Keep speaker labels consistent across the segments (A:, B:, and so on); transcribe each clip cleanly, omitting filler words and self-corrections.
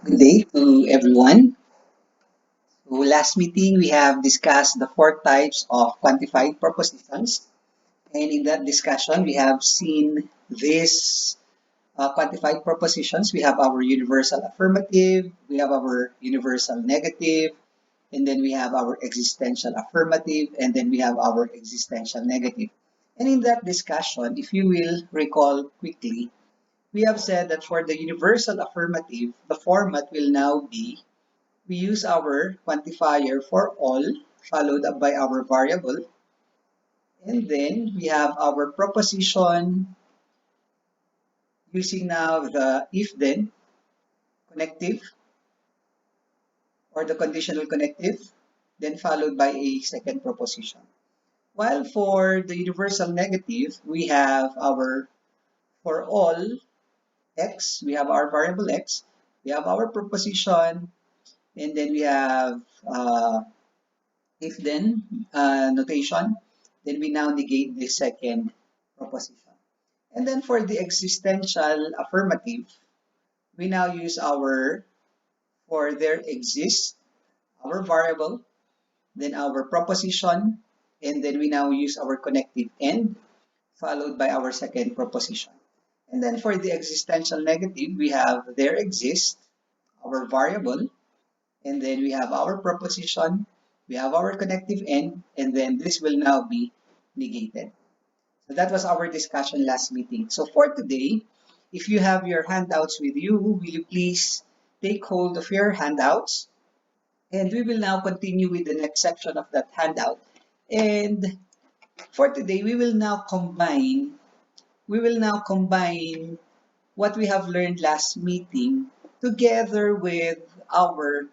A: Good day to everyone. So last meeting, we have discussed the four types of quantified propositions. And in that discussion, we have seen these quantified propositions. We have our universal affirmative, we have our universal negative, and then we have our existential affirmative, and then we have our existential negative. And in that discussion, if you will recall quickly, we have said that for the universal affirmative, the format will now be we use our quantifier for all, followed up by our variable, and then we have our proposition using now the if-then connective or the conditional connective, then followed by a second proposition. While for the universal negative, we have our for all x, we have our variable x, we have our proposition, and then we have if then notation, then we now negate the second proposition. And then for the existential affirmative, we now use our for there exists our variable, then our proposition, and then we now use our connective and followed by our second proposition. And then for the existential negative, we have there exists our variable, and then we have our proposition, we have our connective and then this will now be negated. So that was our discussion last meeting. So for today, if you have your handouts with you, will you please take hold of your handouts? And we will now continue with the next section of that handout. And for today, we will now combine what we have learned last meeting together with our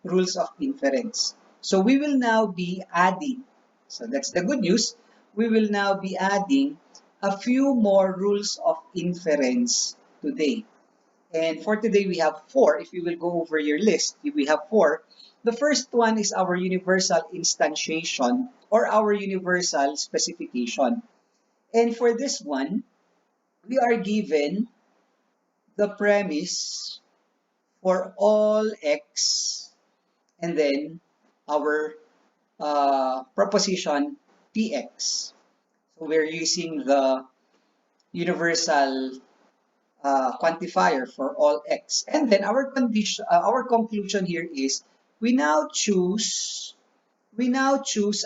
A: rules of inference. So we will now be adding, so that's the good news, we will now be adding a few more rules of inference today. And for today, we have four. If you will go over your list, we have four. The first one is our universal instantiation or our universal specification. And for this one, we are given the premise for all x and then our proposition px. So we're using the universal quantifier for all x. And then our conclusion here is we now choose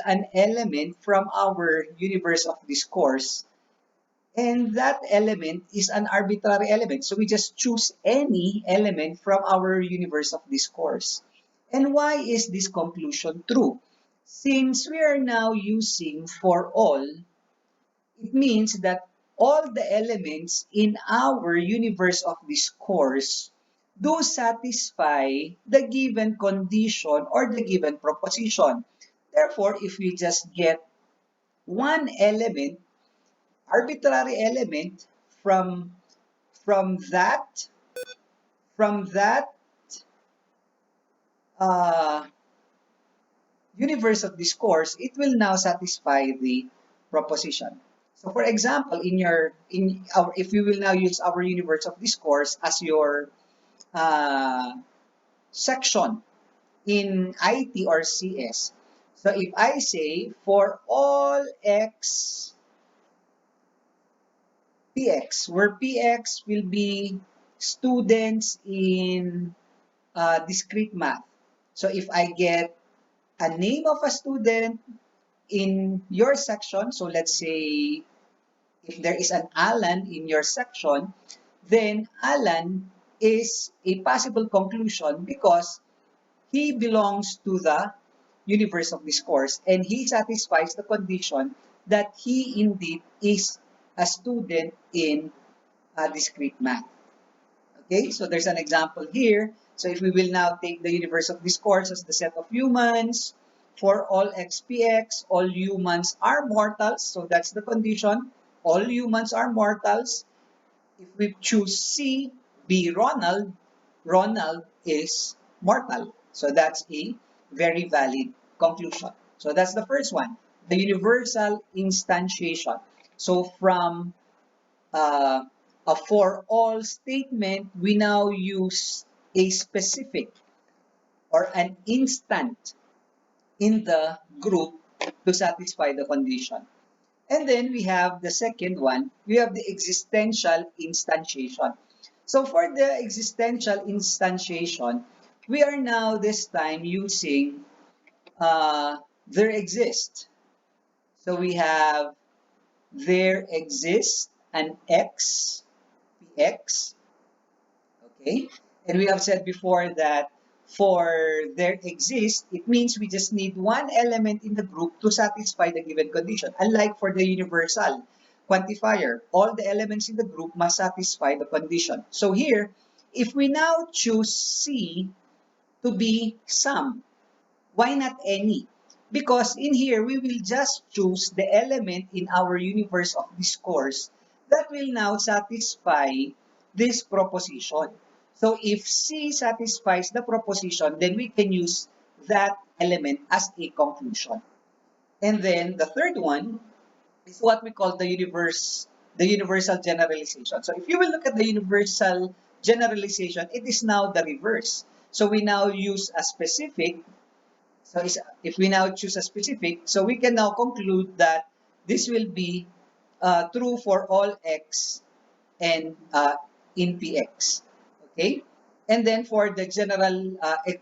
A: an element from our universe of discourse, and that element is an arbitrary element. So we just choose any element from our universe of discourse. And why is this conclusion true? Since we are now using for all, it means that all the elements in our universe of discourse do satisfy the given condition or the given proposition. Therefore, if we just get one element, arbitrary element from that from that uh, universe of discourse, it will now satisfy the proposition. So, for example, if we will now use our universe of discourse as your uh, section in IT or CS. So, if I say for all x px, where px will be students in discrete math. So, if I get a name of a student in your section, so let's say if there is an Alan in your section, then Alan is a possible conclusion because he belongs to the universe of discourse and he satisfies the condition that he indeed is a student in discrete math. Okay, so there's an example here. So if we will now take the universe of discourse as the set of humans, for all xpx, all humans are mortals. So that's the condition. All humans are mortals. If we choose C, B, Ronald, Ronald is mortal. So that's a very valid conclusion. So that's the first one, the universal instantiation. So from uh, a for all statement, we now use a specific or an instant in the group to satisfy the condition. And then we have the second one, we have the existential instantiation. So for the existential instantiation, we are now this time using there exists. So we have there exists an x, px, okay? And we have said before that for there exists, it means we just need one element in the group to satisfy the given condition. Unlike for the universal quantifier, all the elements in the group must satisfy the condition. So here, if we now choose C to be some, why not any? Because in here, we will just choose the element in our universe of discourse that will now satisfy this proposition. So if C satisfies the proposition, then we can use that element as a conclusion. And then the third one is what we call the universal generalization. So if you will look at the universal generalization, it is now the reverse. So we now use a specific. So if we now choose a specific, so we can now conclude that this will be true for all x and in px. Okay, and then for the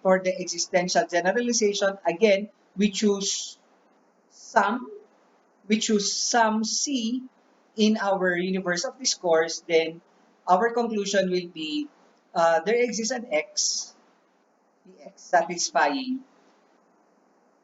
A: for the existential generalization, again we choose some, C in our universe of discourse. Then our conclusion will be there exists an x, px, satisfying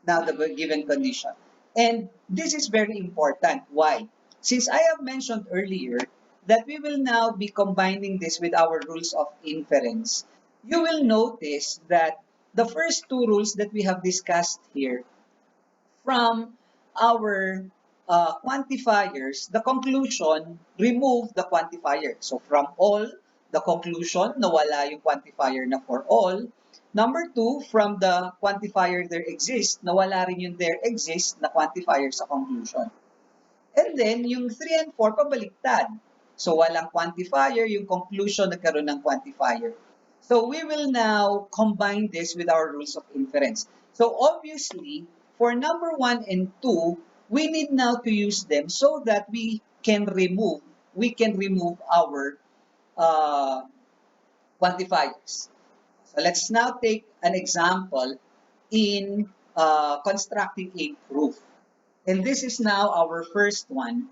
A: now the given condition. And this is very important. Why? Since I have mentioned earlier that we will now be combining this with our rules of inference, you will notice that the first two rules that we have discussed here from our quantifiers, the conclusion, remove the quantifier. So from all, the conclusion, nawala yung quantifier na for all. Number two, from the quantifier there exists, nawala rin yung there exists na quantifier sa conclusion. And then, yung 3 and 4, pabaliktad. So, walang quantifier, yung conclusion nagkaroon ng quantifier. So, we will now combine this with our rules of inference. So, obviously, for number 1 and 2, we need now to use them so that we can remove our quantifiers. So, let's now take an example in constructing a proof. And this is now our first one.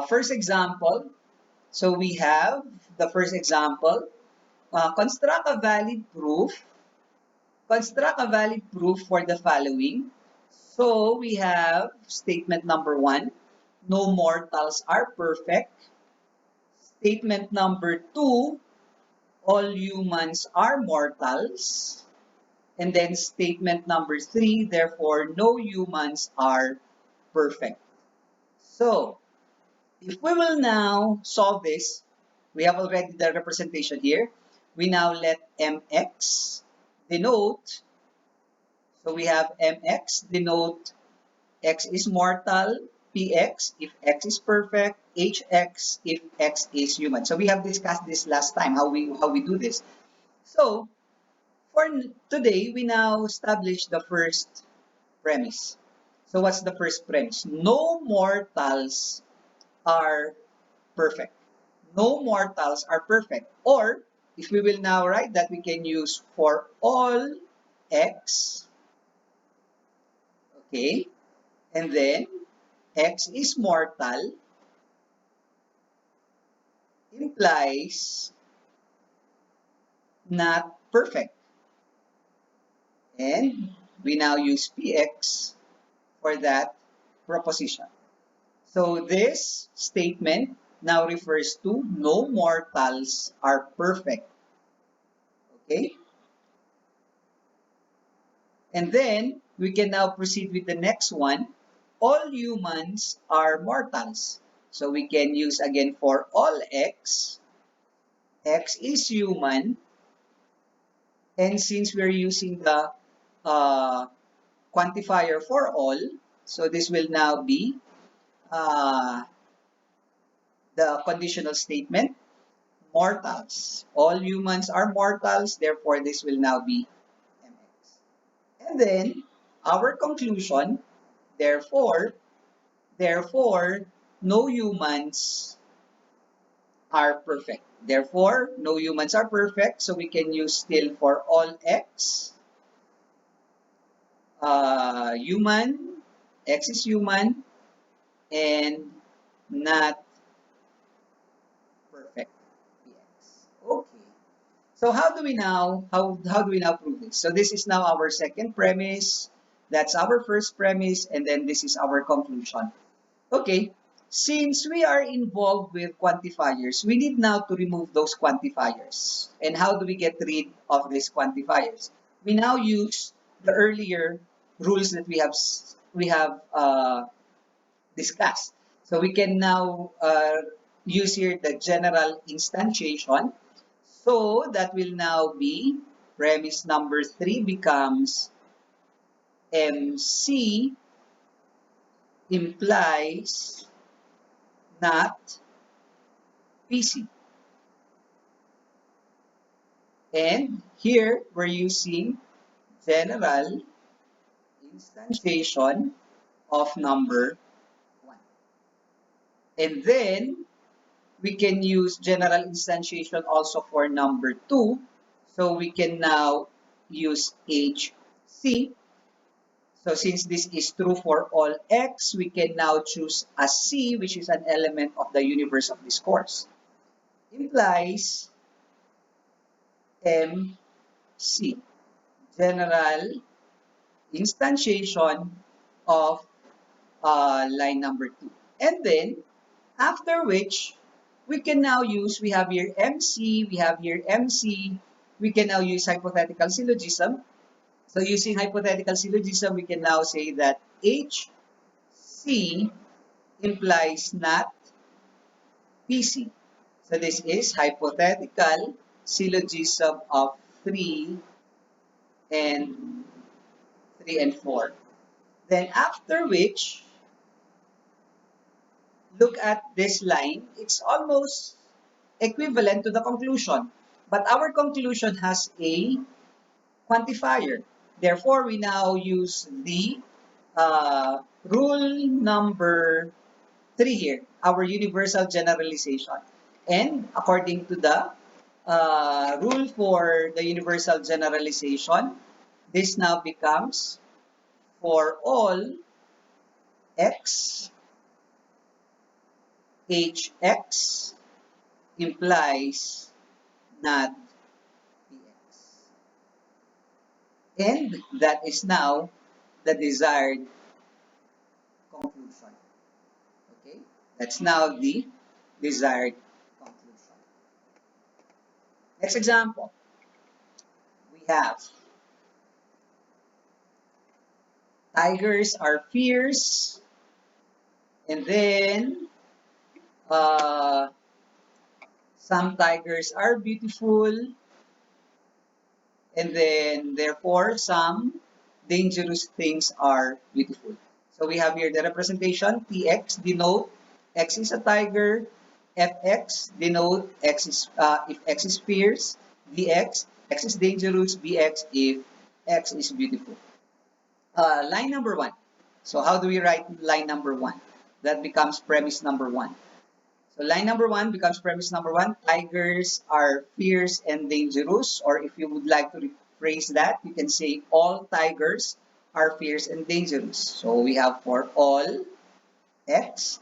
A: First example, so we have the first example, construct a valid proof. Construct a valid proof for the following. So we have statement number 1, no mortals are perfect. Statement number 2, all humans are mortals. And then statement number 3, therefore no humans are perfect. So, if we will now solve this, we have already the representation here. We now let mx denote, so we have mx denote x is mortal, px if x is perfect, hx if x is human. So we have discussed this last time, how we do this. So, for today, we now establish the first premise. So what's the first premise? No mortals are perfect. No mortals are perfect. Or, if we will now write that, we can use for all x, okay, and then x is mortal implies not perfect. And we now use px for that proposition. So this statement now refers to no mortals are perfect. Okay? And then we can now proceed with the next one. All humans are mortals. So we can use again for all x. X is human. And since we're using the quantifier for all, so this will now be the conditional statement. mortals. All humans are mortals, therefore this will now be mx. And then our conclusion, therefore, no humans are perfect. Therefore, no humans are perfect, so we can use still for all x, human, x is human, and not perfect, px. Okay. So how do we now prove this? So this is now our second premise. That's our first premise, and then this is our conclusion. Okay, since we are involved with quantifiers, we need now to remove those quantifiers. And how do we get rid of these quantifiers? We now use the earlier rules that we have discussed. So we can now use here the general instantiation. So that will now be premise number 3 becomes MC implies not PC. And here we're using general instantiation of number 1. And then we can use general instantiation also for number 2. So we can now use HC. So since this is true for all x, we can now choose a C, which is an element of the universe of this course. Implies MC, general instantiation of line number 2. And then, after which, we can now use, we have here MC, we can now use hypothetical syllogism. So using hypothetical syllogism, we can now say that HC implies not PC. So this is hypothetical syllogism of 3 and 4. Then after which, look at this line. It's almost equivalent to the conclusion. But our conclusion has a quantifier. Therefore, we now use the rule number 3 here, our universal generalization. And according to the rule for the universal generalization, this now becomes for all x, hx implies not px. And that is now the desired conclusion. Okay, that's now the desired conclusion. Next example, we have tigers are fierce, and then some tigers are beautiful, and then therefore some dangerous things are beautiful. So we have here the representation Tx denote x is a tiger, Fx denote x is if x is fierce, Dx x is dangerous, Bx if x is beautiful. Line number 1. So how do we write line number 1? That becomes premise number 1. So line number 1 becomes premise number 1. Tigers are fierce and dangerous. Or if you would like to rephrase that, you can say all tigers are fierce and dangerous. So we have for all x,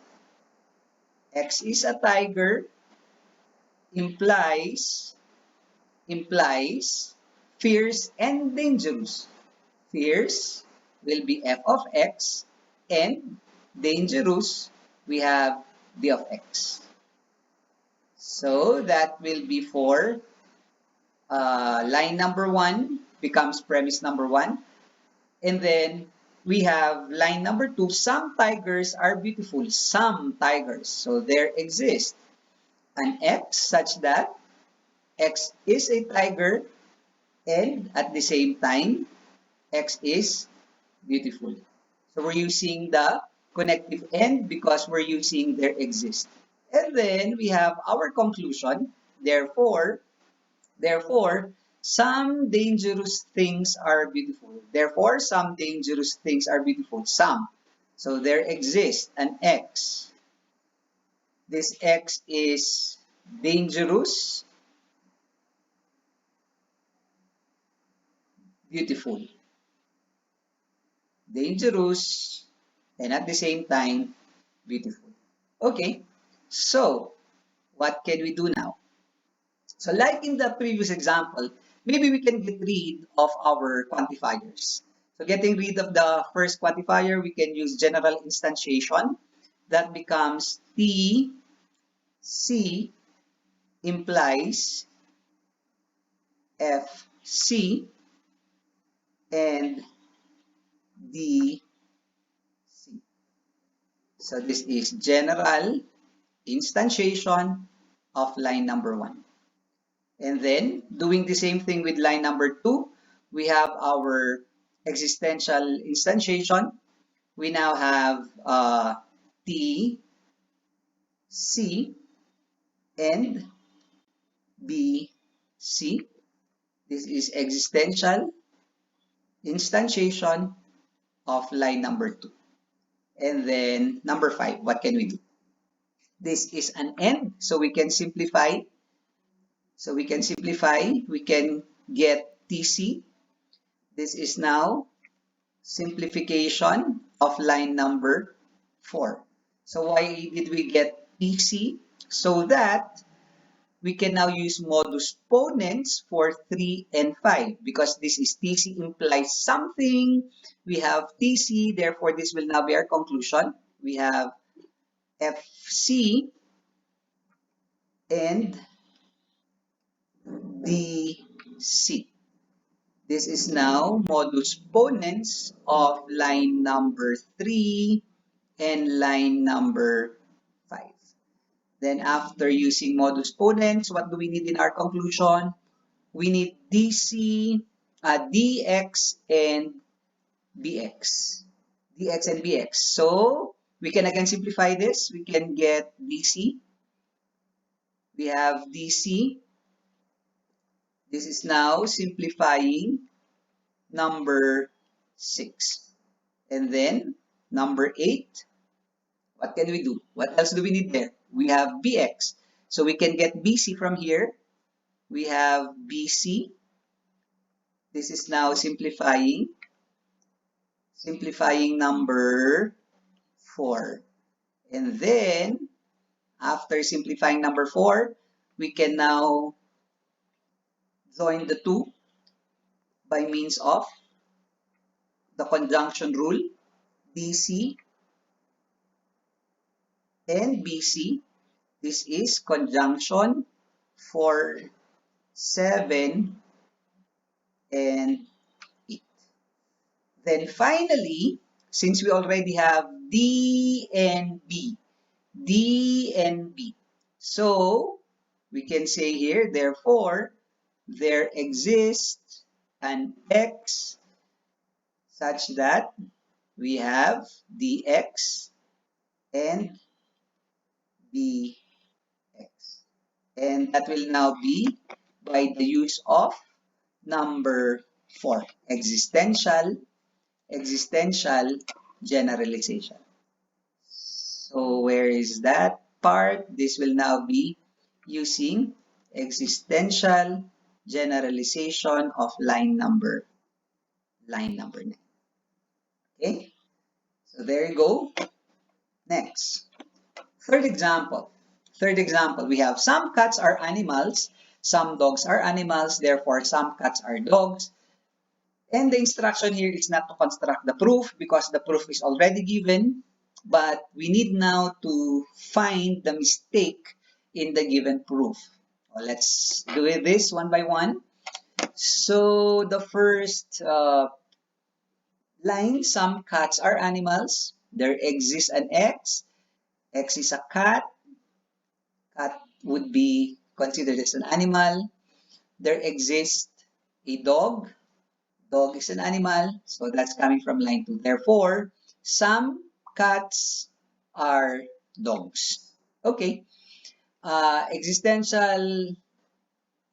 A: x is a tiger, implies fierce and dangerous. Fierce will be f of x, and dangerous we have d of x. So that will be for line number 1 becomes premise number 1. And then we have line number 2, some tigers are beautiful. Some tigers. So there exists an x such that x is a tiger and at the same time x is beautiful. So we're using the connective and because we're using there exist. And then we have our conclusion. Therefore, some dangerous things are beautiful. Therefore, some dangerous things are beautiful. Some. So there exists an X. This X is dangerous, beautiful. Dangerous, and at the same time, beautiful. Okay, so what can we do now? So like in the previous example, maybe we can get rid of our quantifiers. So getting rid of the first quantifier, we can use general instantiation. That becomes T, C implies F, C, and D, C. So this is general instantiation of line number 1. And then doing the same thing with line number 2, we have our existential instantiation. We now have T, C, and B, C. This is existential instantiation of line number 2. And then number 5, what can we do? This is an end, so we can simplify. We can get TC. This is now simplification of line number 4. So why did we get TC? So that we can now use modus ponens for 3 and 5 because this is TC implies something. We have TC, therefore this will now be our conclusion. We have FC and DC. This is now modus ponens of line number 3 and line number 5. Then after using modus ponens, what do we need in our conclusion? We need DC, DX, and BX. DX and BX. So we can again simplify this. We can get DC. We have DC. This is now simplifying number 6. And then number 8. What can we do? What else do we need there? We have BX. So we can get BC from here. We have BC. This is now simplifying number 4. And then, after simplifying number 4, we can now join the two by means of the conjunction rule, DC and BC. This is conjunction for 7 and 8. Then finally, since we already have D and B, so we can say here, therefore, there exists an X such that we have dx and dx. And that will now be by the use of number 4, existential generalization. So where is that part? This will now be using existential generalization of line number 9. Okay, so there you go. Next, third example, we have some cats are animals, some dogs are animals, therefore some cats are dogs. And the instruction here is not to construct the proof because the proof is already given, but we need now to find the mistake in the given proof. Well, let's do this one by one. So the first line, some cats are animals. There exists an X. X is a cat. Cat would be considered as an animal. There exists a dog. Dog is an animal. So that's coming from line 2. Therefore, some cats are dogs. Okay. Existential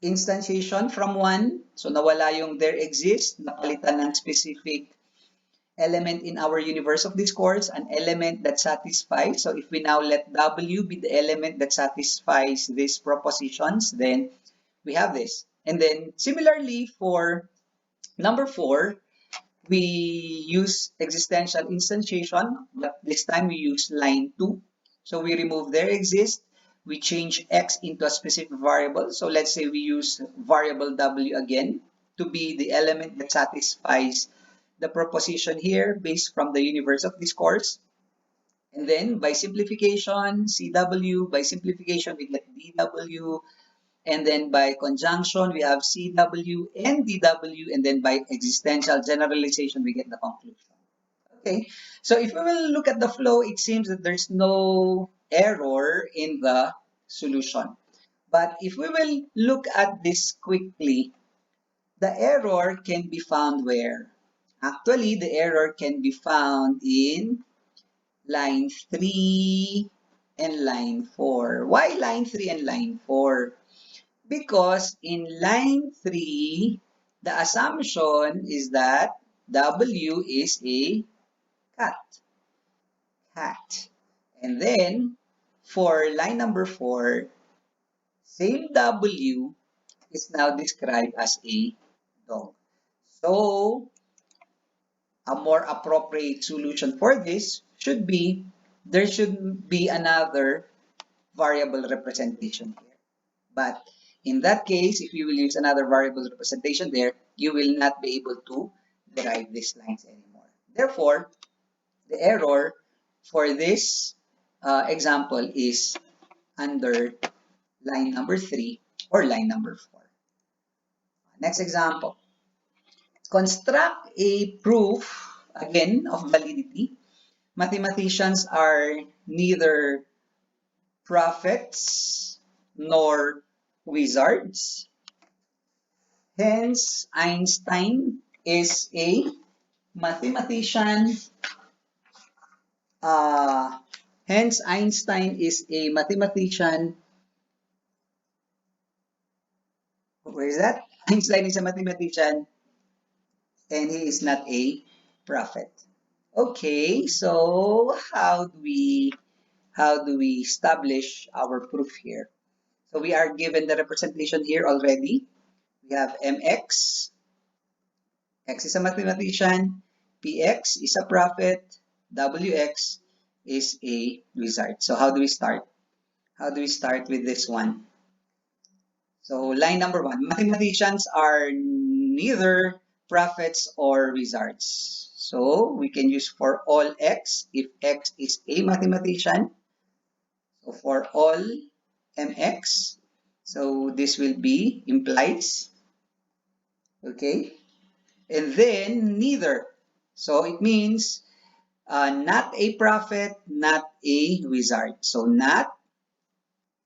A: instantiation from 1. So nawala yung there exists, napalitan ng specific element in our universe of discourse, an element that satisfies. So if we now let W be the element that satisfies these propositions, then we have this. And then similarly for number 4, we use existential instantiation, but this time we use line 2. So we remove there exists, we change x into a specific variable. So let's say we use variable w again to be the element that satisfies the proposition here based from the universe of discourse. And then by simplification, CW, by simplification we get DW, and then by conjunction, we have CW and DW. And then by existential generalization, we get the conclusion. Okay, so if we will look at the flow, it seems that there's no error in the solution. But if we will look at this quickly, the error can be found where? Actually, the error can be found in line 3 and line 4. Why line 3 and line 4? Because in line 3, the assumption is that W is a cat. Cat. And then, for line number 4, same W is now described as a dog. So, a more appropriate solution for this should be, there should be another variable representation here. But in that case, if you will use another variable representation there, you will not be able to derive these lines anymore. Therefore, the error for this example is under line number 3 or line number 4. Next example. Construct a proof, again, of validity. Mathematicians are neither prophets nor wizards. Hence, Einstein is a mathematician. Hence, Einstein is a mathematician. Where is that? Einstein is a mathematician and he is not a prophet. Okay, so how do we establish our proof here? So we are given the representation here already. We have mx, x is a mathematician, px is a prophet, wx is a wizard. So how do we start? How do we start with this one? So line number 1, mathematicians are neither prophets or wizards. So we can use for all x if x is a mathematician. So for all mx, so this will be implies. Okay, and then neither. So it means not a prophet, not a wizard. So not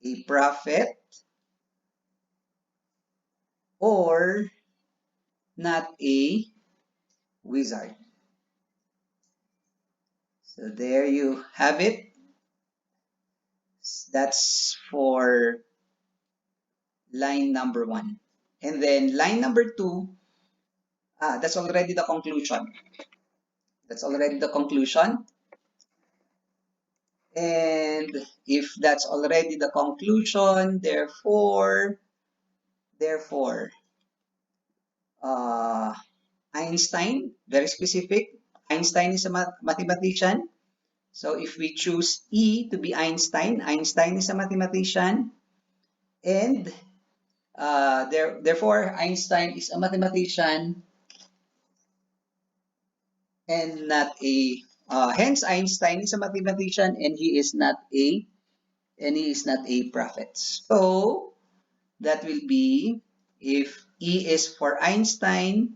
A: a prophet or not a wizard. So there you have it. That's for line number 1. And then line number 2, that's already the conclusion. That's already the conclusion. And if that's already the conclusion, therefore, Einstein, very specific. Einstein is a mathematician. So if we choose E to be Einstein, Einstein is a mathematician. And therefore, Einstein is a mathematician and not a, hence Einstein is a mathematician and he is not a prophet. So that will be, if E is for Einstein,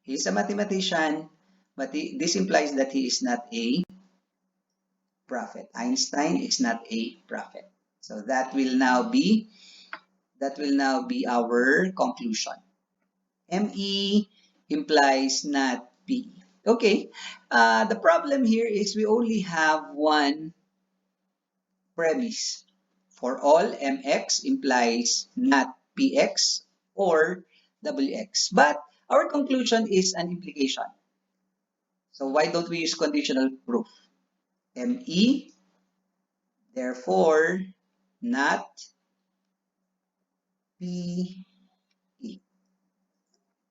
A: he is a mathematician, but this implies that he is not a prophet. Einstein is not a prophet. So that will now be our conclusion. ME implies not PE. Okay, the problem here is we only have one premise. For all, MX implies not PX or Wx. But our conclusion is an implication. So why don't we use conditional proof? ME, therefore, not PE.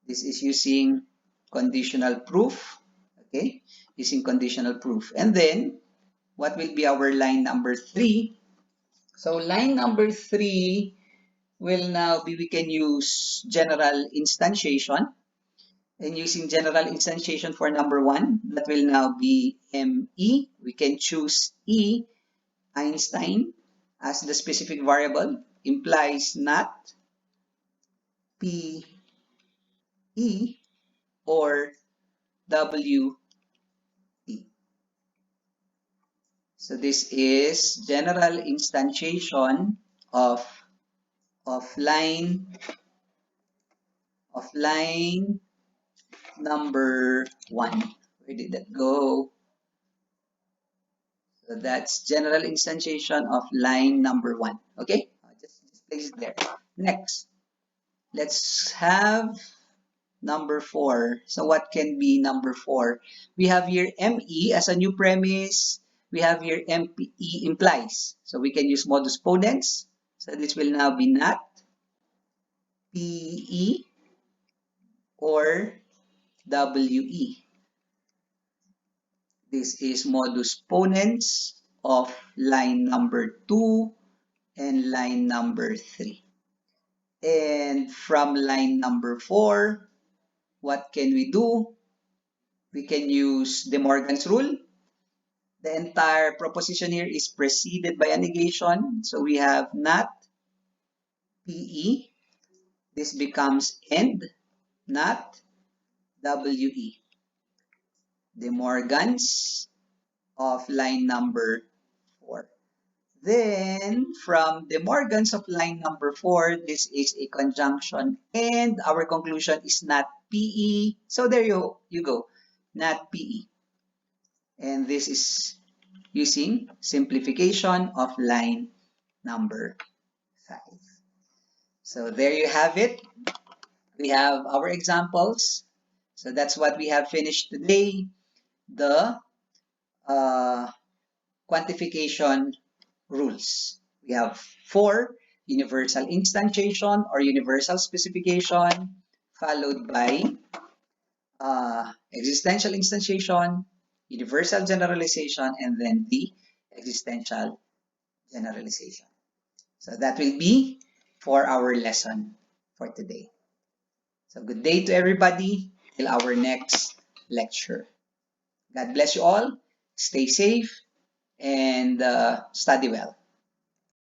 A: This is using conditional proof. Okay, using conditional proof. And then, what will be our line number 3? So line number 3 will now be, we can use general instantiation. And using general instantiation for number 1, that will now be ME. We can choose E, Einstein, as the specific variable, implies not PE or WE. So this is general instantiation of line number 1. Where did that go? So that's general instantiation of line number 1. Okay, just place it there. Next, let's have number 4. So what can be number 4? We have here ME as a new premise. We have here ME implies. So we can use modus ponens. So this will now be not PE or WE. This is modus ponens of line number 2 and line number 3. And from line number 4, what can we do? We can use De Morgan's rule. The entire proposition here is preceded by a negation. So we have not PE. This becomes and not WE. De Morgan's of line number 4. Then, from De Morgan's of line number 4, this is a conjunction and our conclusion is not PE. So there you go, not PE. And this is using simplification of line number 5. So there you have it. We have our examples. So that's what we have finished today. The quantification rules. We have 4: universal instantiation or universal specification, followed by existential instantiation, universal generalization, and then the existential generalization. So that will be for our lesson for today. So good day to everybody till our next lecture. God bless you all. Stay safe and study well.